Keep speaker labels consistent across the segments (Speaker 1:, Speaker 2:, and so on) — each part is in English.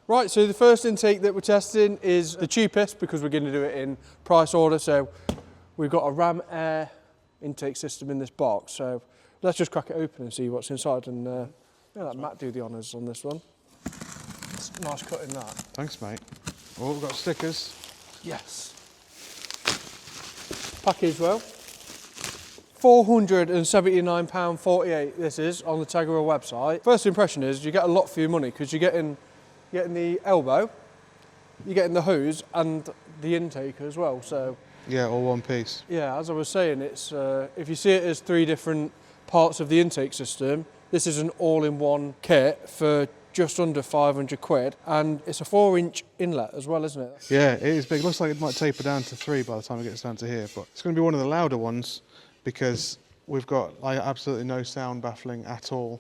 Speaker 1: Right, so the first intake that we're testing is the cheapest because we're going to do it in price order. So we've got a Ramair intake system in this box. So let's just crack it open and see what's inside, and let Matt do the honours on this one. It's nice cutting that.
Speaker 2: Thanks, mate. Oh, we've got stickers.
Speaker 1: Yes. Package well. £479.48 this is on the Tegiwa website. First impression is you get a lot for your money because you're getting the elbow, you're getting the hose and the intake as well. So
Speaker 2: yeah, all one piece.
Speaker 1: Yeah, as I was saying, it's if you see it as 3 different parts of the intake system, this is an all-in-one kit for just under 500 quid, and it's a 4-inch inlet as well, isn't it?
Speaker 2: Yeah, it is big. It looks like it might taper down to 3 by the time it gets down to here, but it's going to be one of the louder ones because we've got like absolutely no sound baffling at all.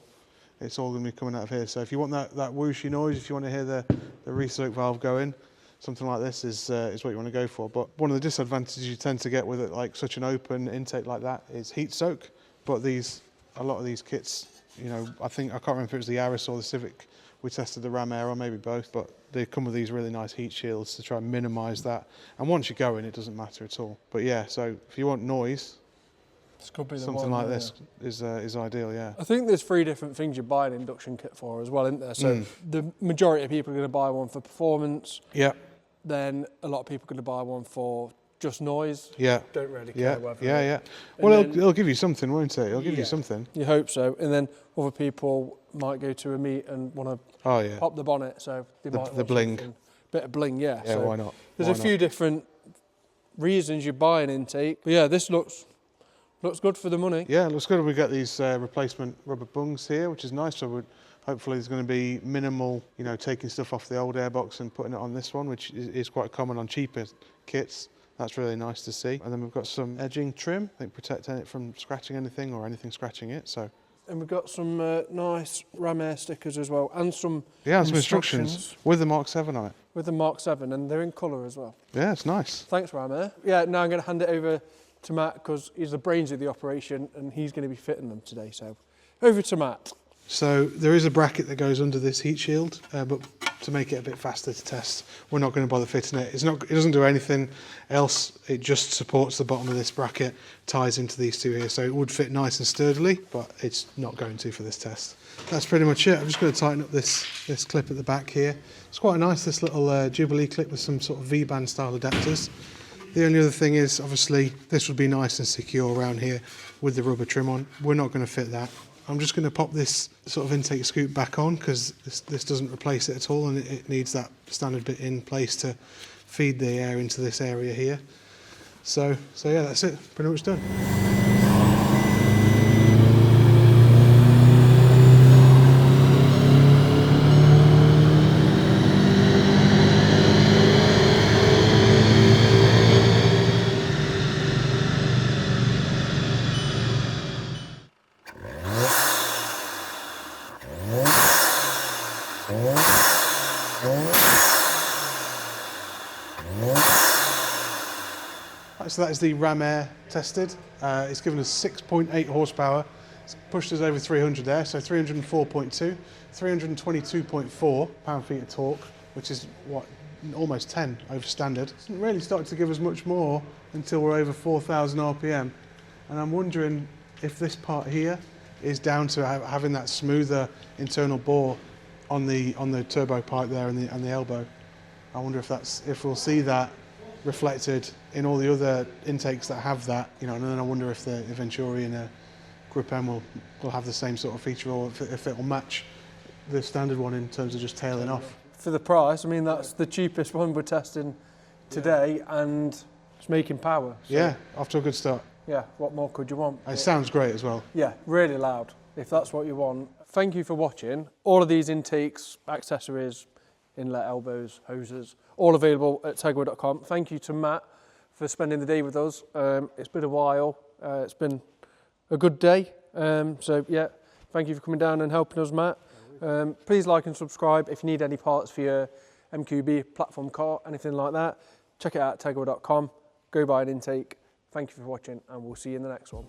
Speaker 2: It's all going to be coming out of here. So if you want that whooshy noise, if you want to hear the recirc valve going, something like this is what you want to go for. But one of the disadvantages you tend to get with it, like such an open intake like that, is heat soak. But a lot of these kits, you know, I can't remember if it was the Yaris or the Civic. We tested the Ramair, or maybe both, but they come with these really nice heat shields to try and minimise that. And once you go in, it doesn't matter at all. But yeah, so if you want noise,
Speaker 1: this could be
Speaker 2: something like this is ideal, yeah.
Speaker 1: I think there's 3 different things you buy an induction kit for as well, isn't there? So the majority of people are going to buy one for performance.
Speaker 2: Yeah.
Speaker 1: Then a lot of people are going to buy one for just noise.
Speaker 2: Yeah.
Speaker 1: Don't really care whether.
Speaker 2: Yeah. Well, it'll give you something, won't it? It'll give you something.
Speaker 1: You hope so. And then other people might go to a meet and want to pop the bonnet, so they might
Speaker 2: the bling.
Speaker 1: Bit of bling, yeah.
Speaker 2: Yeah,
Speaker 1: so
Speaker 2: why not?
Speaker 1: There's a few different reasons you buy an intake. But yeah, this looks good for the money.
Speaker 2: Yeah, it looks good. We've got these replacement rubber bungs here, which is nice. So hopefully there's going to be minimal, you know, taking stuff off the old airbox and putting it on this one, which is quite common on cheaper kits. That's really nice to see. And then we've got some edging trim, I think protecting it from scratching anything or anything scratching it. So.
Speaker 1: And we've got some nice Ramair stickers as well, and some
Speaker 2: instructions with the Mark 7 on it.
Speaker 1: With the Mark 7, and they're in colour as well.
Speaker 2: Yeah, it's nice.
Speaker 1: Thanks, Ramair. Yeah, now I'm going to hand it over to Matt because he's the brains of the operation and he's going to be fitting them today. So over to Matt.
Speaker 2: So there is a bracket that goes under this heat shield, but to make it a bit faster to test, we're not going to bother fitting it. It doesn't do anything else. It just supports the bottom of this bracket, ties into these 2 here. So it would fit nice and sturdily, but it's not going to for this test. That's pretty much it. I'm just going to tighten up this clip at the back here. It's quite nice, this little Jubilee clip with some sort of V-band style adapters. The only other thing is, obviously, this would be nice and secure around here with the rubber trim on. We're not going to fit that. I'm just going to pop this sort of intake scoop back on because this doesn't replace it at all, and it needs that standard bit in place to feed the air into this area here. So yeah, that's it. Pretty much done. So that is the Ramair tested. It's given us 6.8 horsepower. It's pushed us over 300 there, so 304.2, 322.4 pound-feet of torque, which is almost 10 over standard. It doesn't really start to give us much more until we're over 4,000 RPM. And I'm wondering if this part here is down to having that smoother internal bore on the turbo pipe there and the elbow. I wonder if we'll see that reflected in all the other intakes that have that, you know, and then I wonder if the Venturi and Group M will have the same sort of feature, or if it will match the standard one in terms of just tailing off.
Speaker 1: For the price, I mean, that's the cheapest one we're testing today, and it's making power. So
Speaker 2: yeah, off to a good start.
Speaker 1: Yeah, what more could you want?
Speaker 2: It sounds great as well.
Speaker 1: Yeah, really loud, if that's what you want. Thank you for watching. All of these intakes, accessories, inlet elbows, hoses, all available at Tegiwa.com. Thank you to Matt for spending the day with us. It's been a while. It's been a good day. So yeah, thank you for coming down and helping us, Matt. Please like and subscribe if you need any parts for your MQB platform car, anything like that. Check it out at Tegiwa.com. Go buy an intake. Thank you for watching, and we'll see you in the next one.